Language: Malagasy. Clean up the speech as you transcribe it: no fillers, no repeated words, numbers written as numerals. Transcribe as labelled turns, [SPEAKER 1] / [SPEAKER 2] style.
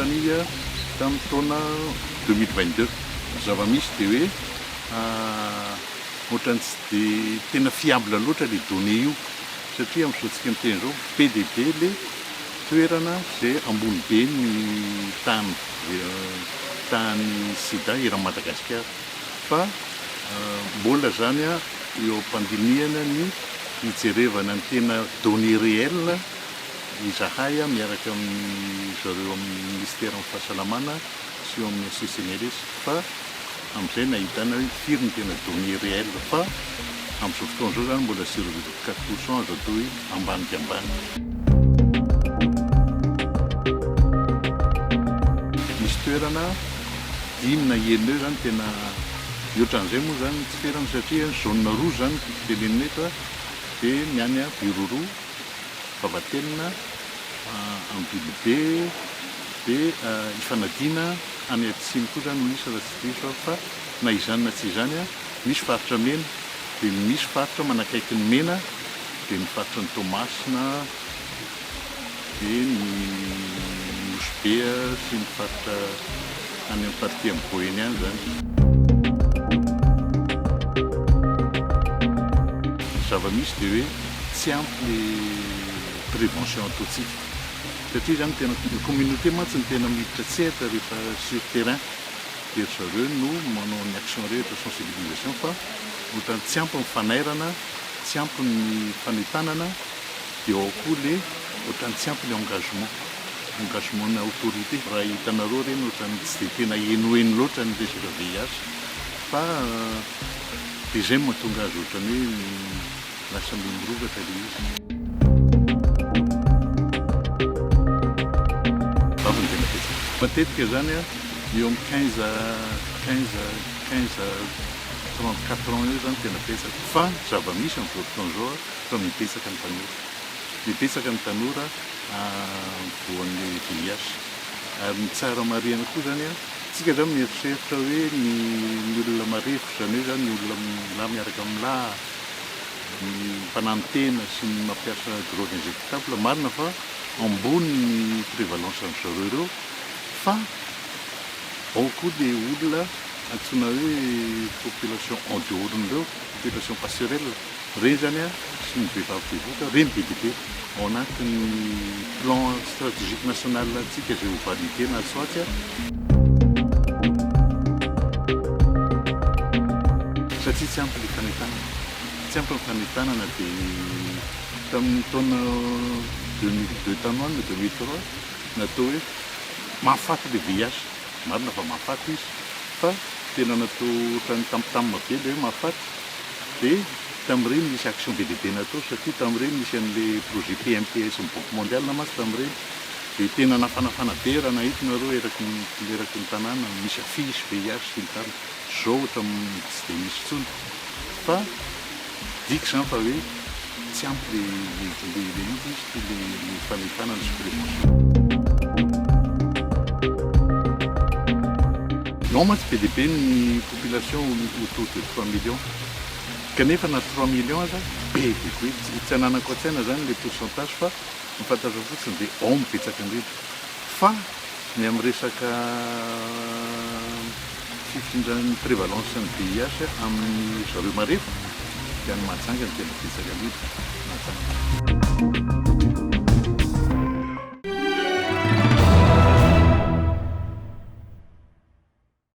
[SPEAKER 1] zany izy tamin'ny taona 2022. Zava-misy dia hoe ohatran'ny tsy dia tena fiable loatra ilay données io satria amin'izao tsika miteny izao PDB ilay toerana izay ambony be ny tany sida eran'ny Madagasikara fa mbola zany eo am-pandinihana ny hijerevana ny tena données réelles izahay miaraka amin'ny zareo amin'ny ministère amin'ny fahasalamana sy eo amin'ny CCNRS fa amin'izay nahitana hoe firy ny tena données réelles fa amin'izao fotoana izao zany mbola 0,4% azo atao hoe ambany dia ambany. Misy toerana 5 na 9 eo zany tena mihoatran'izay moa zany tsy ferana satria zone roa zany tenenina eto dia miany Biroro, Vavatelina, Ambilobe dia Ifanadina any Atsimo koa zany misy raha tsy diso fa na izany na tsy izany misy faritra mena dia misy faritra manakaiky ny mena dia ny faritra ny Tomasina dia ny Nosbe sy ny faritra any amin'ny partie amin'ny Boeny any zany. Zava-misy dia hoe tsy ampy le prévention ataontsika satria zany tena communauté mantsy ny tena miditra tsehatra rehefa sur terrain dia zareo no manao ny action rehetra sensibilisation fa ohatran'ny tsy ampy ny fanairana, tsy ampy ny fanentanana dia ao koa le ohatran'ny tsy ampy le engagement na autorité. Raha hitanareo reny ohatran'ny tsy dia tena henoheno loatra ny resaka VIH fa dia izay mahatonga azy ohatran'ny hoe lasa mirovatra ilay izy. Matetika zany eo amin'ny 15-34 ans eo zany tena betsaka fa zava-misy amin'izao fotoana izao fa mibetsaka ny tanora. Mibetsaka ny tanora voan'ny VIH ary ny tsara marihana koa zany tsika zany mieritreritra hoe ny olona marefo zany hoe zany ny olona lahy miaraka amin'ny lahy ny mpananotena sy ny mampiasa drogue injectable marina fa ambony ny prévalence amin'izareo ireo fa ao koa dia olona antsoina hoe population en dehors-n'ireo population passerelle reny zany sy ny vehivavy bevoka reny BDP ao anatin'ny plan stratégique national antsika izay ho validé na soit satria tsy ampy le fanentanana, tsy ampy ny fanentanana dia tamin'ny taona 2002 tanoany na 2003 natao hoe mahafaty le VIH marina fa mahafaty izy fa tena natao ohatran'ny tampotamina be le hoe mahafaty dia tamin'ireny misy action be dia be natao satria tamin'ireny misy an'le projet PMPS ny banque mondiale namasy tamin'ireny dia tena nafanafana be raha nahitinareo eraky ny tanàna misy afisy VIH sy ny tariny zao ohatra tsy dia misy intsony fa diky zany fa hoe tsy ampy le fanentanana sy prévention. Non mantsy PDB ny population autour de 3 millions kanefa na 3 millions aza be be tsy ananako an-tsaina zany le pourcentage fa mifantatra fotsiny dia ao mibetsaka indrindra fa ny amin'ny resaka fifindran'ny prévalence ny VIH amin'ny zareo marefo dia ny Mahajanga ny tena betsaka indrindra.